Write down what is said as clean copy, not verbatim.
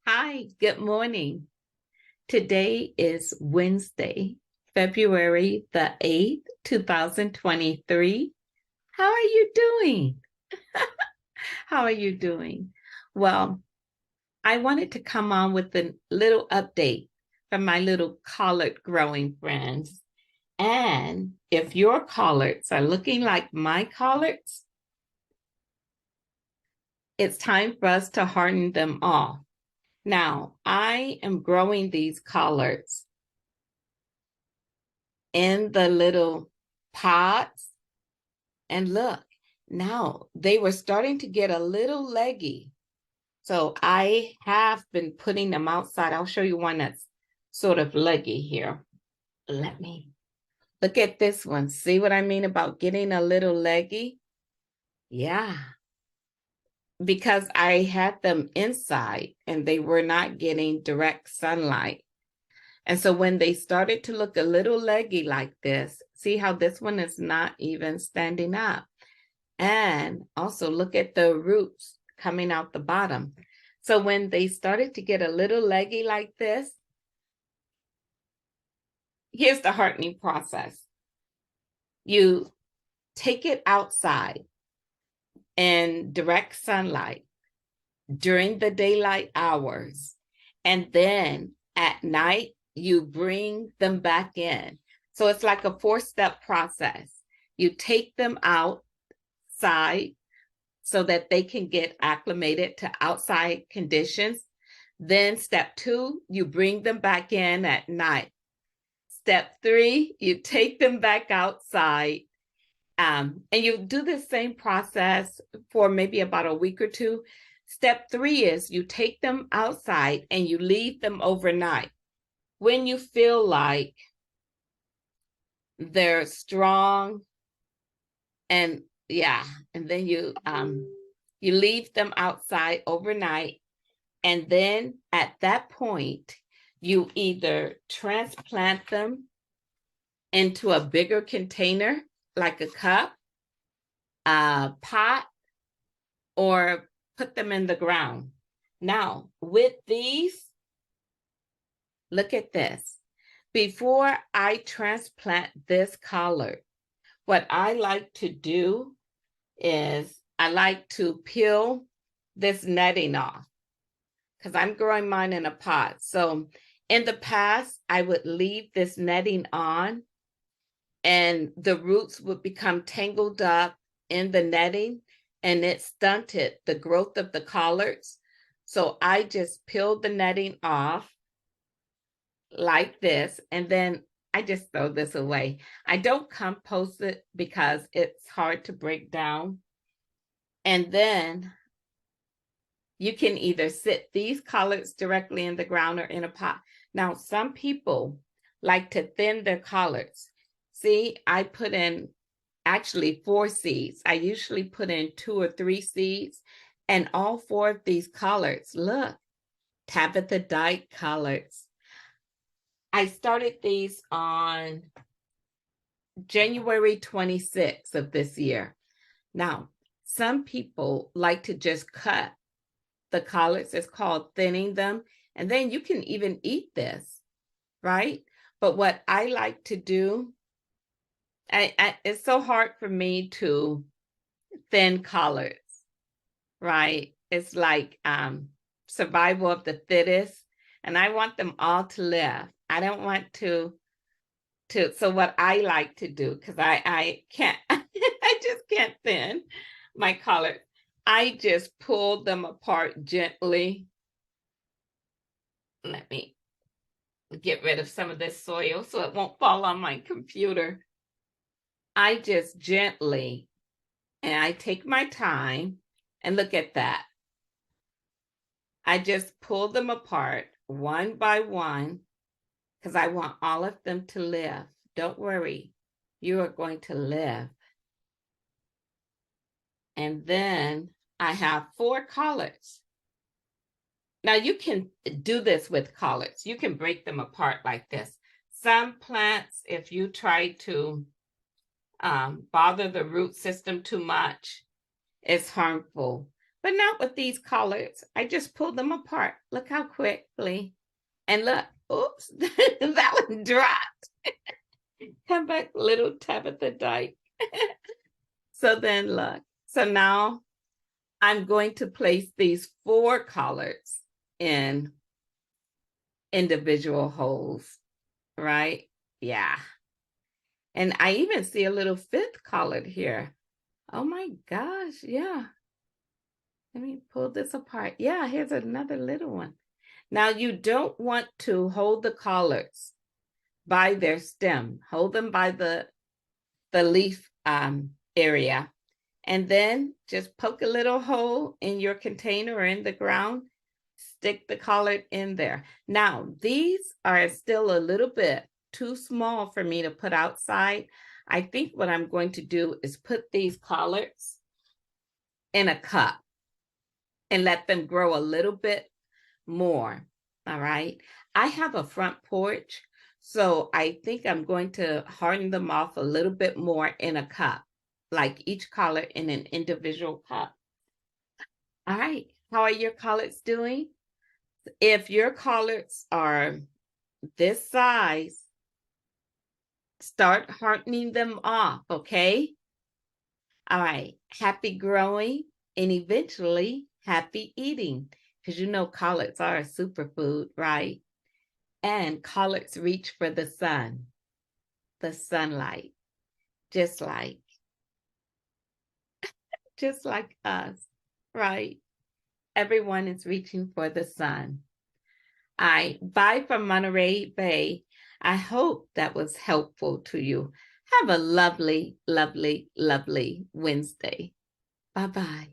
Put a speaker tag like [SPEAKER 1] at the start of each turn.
[SPEAKER 1] Hi, good morning. Today is Wednesday, February the 8th, 2023. How are you doing? How are you doing? Well, I wanted to come on with a little update from my little collard growing friends. And if your collards are looking like my collards, it's time for us to harden them off. Now, I am growing these collards in the little pots. And look, now they were starting to get a little leggy. So I have been putting them outside. I'll show you one that's sort of leggy here. Let me look at this one. See what I mean about getting a little leggy? Yeah, because I had them inside and they were not getting direct sunlight. And so when they started to look a little leggy like this, see how this one is not even standing up. And also look at the roots coming out the bottom. So when they started to get a little leggy like this, here's the hardening process. You take it outside in direct sunlight during the daylight hours, and then at night, you bring them back in. So it's like a four-step process. You take them outside so that they can get acclimated to outside conditions. Then step two, you bring them back in at night. Step three, you take them back outside. And you do the same process for maybe about a week or two. Step three is you take them outside and you leave them overnight. When you feel like they're strong and and then you leave them outside overnight. And then at that point, you either transplant them into a bigger container, like a cup, a pot, or put them in the ground. Now, with these, look at this. Before I transplant this collard, what I like to do is I like to peel this netting off because I'm growing mine in a pot. So in the past, I would leave this netting on and the roots would become tangled up in the netting and it stunted the growth of the collards. So I just peeled the netting off like this, and then I just throw this away. I don't compost it because it's hard to break down. And then you can either sit these collards directly in the ground or in a pot. Now, some people like to thin their collards. See, I put in actually 4 seeds. I usually put in 2 or 3 seeds, and all 4 of these collards, look, Tabitha dyed collards. I started these on January 26th of this year. Now, some people like to just cut the collards. It's called thinning them. And then you can even eat this, right? But what I like to do, it's so hard for me to thin collards, right? It's like survival of the fittest. And I want them all to live. I don't want so what I like to do, because I can't, I just can't thin my collard. I just pull them apart gently. Let me get rid of some of this soil so it won't fall on my computer. I just gently, and I take my time, and look at that. I just pull them apart one by one because I want all of them to live. Don't worry, you are going to live. And then I have 4 collards. Now you can do this with collards. You can break them apart like this. Some plants, if you try to bother the root system too much, it's harmful. But not with these collards. I just pulled them apart. Look how quickly. And look, oops, that one dropped. Come back, little Tabitha Dyke. So then look. So now I'm going to place these 4 collards in individual holes, right? Yeah. And I even see a little 5th collard here. Oh my gosh, yeah. Let me pull this apart. Yeah, here's another little one. Now you don't want to hold the collards by their stem. Hold them by the leaf area. And then just poke a little hole in your container or in the ground. Stick the collard in there. Now, these are still a little bit too small for me to put outside. I think what I'm going to do is put these collards in a cup and let them grow a little bit more. All right. I have a front porch, so I think I'm going to harden them off a little bit more in a cup, like each collard in an individual cup. All right. How are your collards doing? If your collards are this size, start hardening them off, okay? All right. Happy growing and eventually happy eating, because you know collards are a superfood, right? And collards reach for the sun, the sunlight, just like us, right? Everyone is reaching for the sun. All right, bye from Monterey Bay. I hope that was helpful to you. Have a lovely, lovely, lovely Wednesday. Bye-bye.